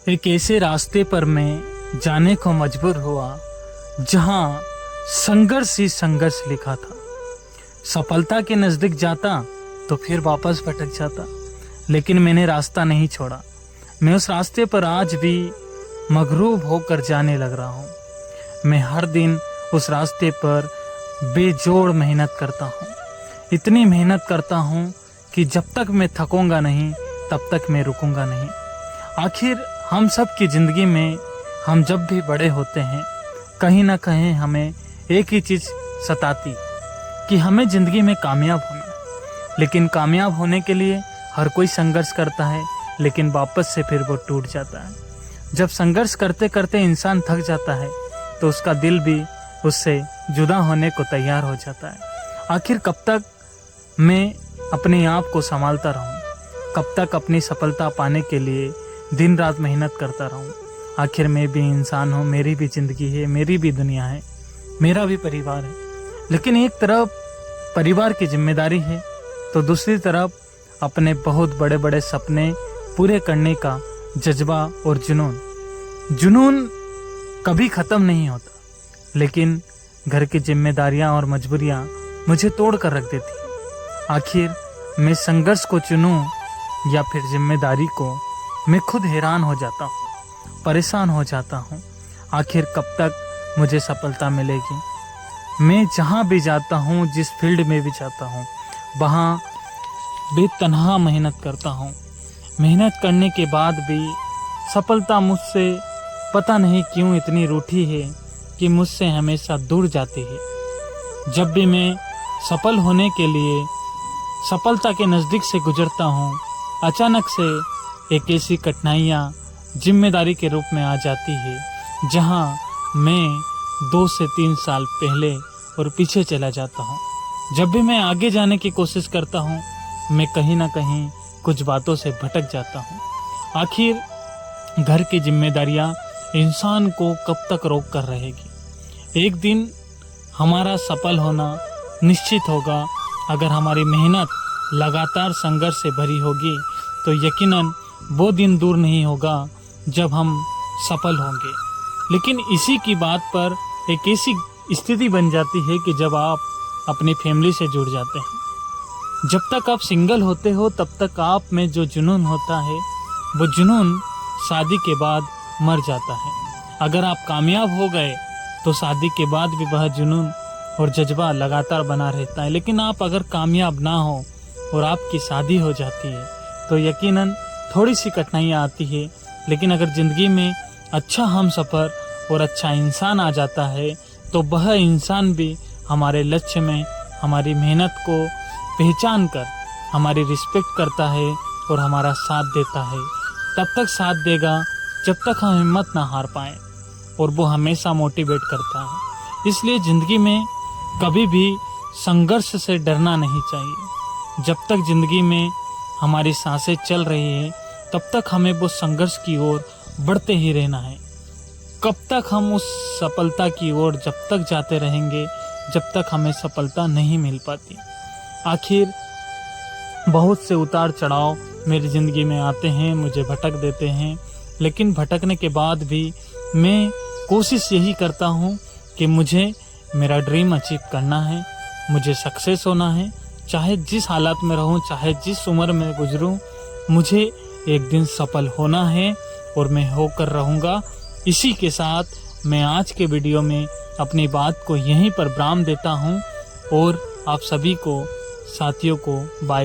एक ऐसे रास्ते पर मैं जाने को मजबूर हुआ जहां संघर्ष ही संघर्ष लिखा था। सफलता के नज़दीक जाता तो फिर वापस भटक जाता, लेकिन मैंने रास्ता नहीं छोड़ा। मैं उस रास्ते पर आज भी मगरूब होकर जाने लग रहा हूँ। मैं हर दिन उस रास्ते पर बेजोड़ मेहनत करता हूँ। इतनी मेहनत करता हूँ कि जब तक मैं थकूंगा नहीं तब तक मैं रुकूंगा नहीं। आखिर हम सब की ज़िंदगी में हम जब भी बड़े होते हैं कहीं ना कहीं हमें एक ही चीज़ सताती कि हमें ज़िंदगी में कामयाब होना है। लेकिन कामयाब होने के लिए हर कोई संघर्ष करता है, लेकिन वापस से फिर वो टूट जाता है। जब संघर्ष करते करते इंसान थक जाता है तो उसका दिल भी उससे जुदा होने को तैयार हो जाता है। आखिर कब तक मैं अपने आप को संभालता रहूं? कब तक अपनी सफलता पाने के लिए दिन रात मेहनत करता रहूं? आखिर मैं भी इंसान हूं, मेरी भी ज़िंदगी है, मेरी भी दुनिया है, मेरा भी परिवार है। लेकिन एक तरफ परिवार की जिम्मेदारी है तो दूसरी तरफ अपने बहुत बड़े बड़े सपने पूरे करने का जज्बा और जुनून कभी ख़त्म नहीं होता। लेकिन घर की जिम्मेदारियां और मजबूरियां मुझे तोड़ कर रख देती। आखिर मैं संघर्ष को चुनूं या फिर जिम्मेदारी को? मैं खुद हैरान हो जाता हूँ, परेशान हो जाता हूँ। आखिर कब तक मुझे सफलता मिलेगी? मैं जहाँ भी जाता हूँ, जिस फील्ड में भी जाता हूँ, वहाँ बेतनहा मेहनत करता हूँ। मेहनत करने के बाद भी सफलता मुझसे पता नहीं क्यों इतनी रूठी है कि मुझसे हमेशा दूर जाती है। जब भी मैं सफल होने के लिए सफलता के नज़दीक से गुजरता हूँ, अचानक से एक ऐसी कठिनाइयाँ जिम्मेदारी के रूप में आ जाती है जहाँ मैं 2 से 3 साल पहले और पीछे चला जाता हूँ। जब भी मैं आगे जाने की कोशिश करता हूँ मैं कहीं ना कहीं कुछ बातों से भटक जाता हूँ। आखिर घर की जिम्मेदारियाँ इंसान को कब तक रोक कर रहेगी? एक दिन हमारा सफल होना निश्चित होगा। अगर हमारी मेहनत लगातार संघर्ष से भरी होगी तो यकीनन वो दिन दूर नहीं होगा जब हम सफल होंगे। लेकिन इसी की बात पर एक ऐसी स्थिति बन जाती है कि जब आप अपनी फैमिली से जुड़ जाते हैं। जब तक आप सिंगल होते हो तब तक आप में जो जुनून होता है वो जुनून शादी के बाद मर जाता है। अगर आप कामयाब हो गए तो शादी के बाद भी वह जुनून और जज्बा लगातार बना रहता है। लेकिन आप अगर कामयाब ना हो और आपकी शादी हो जाती है तो यकीनन थोड़ी सी कठिनाइयाँ आती है। लेकिन अगर ज़िंदगी में अच्छा हमसफ़र और अच्छा इंसान आ जाता है तो वह इंसान भी हमारे लक्ष्य में हमारी मेहनत को पहचान कर हमारी रिस्पेक्ट करता है और हमारा साथ देता है। तब तक साथ देगा जब तक हम हिम्मत ना हार पाएँ, और वो हमेशा मोटिवेट करता है। इसलिए ज़िंदगी में कभी भी संघर्ष से डरना नहीं चाहिए। जब तक ज़िंदगी में हमारी सांसें चल रही है तब तक हमें वो संघर्ष की ओर बढ़ते ही रहना है। कब तक हम उस सफलता की ओर जब तक जाते रहेंगे जब तक हमें सफलता नहीं मिल पाती। आखिर बहुत से उतार चढ़ाव मेरी ज़िंदगी में आते हैं, मुझे भटक देते हैं। लेकिन भटकने के बाद भी मैं कोशिश यही करता हूँ कि मुझे मेरा ड्रीम अचीव करना है, मुझे सक्सेस होना है। चाहे जिस हालात में रहूं, चाहे जिस उम्र में गुजरूं, मुझे एक दिन सफल होना है और मैं होकर रहूंगा। इसी के साथ मैं आज के वीडियो में अपनी बात को यहीं पर विराम देता हूं और आप सभी को, साथियों को बाय।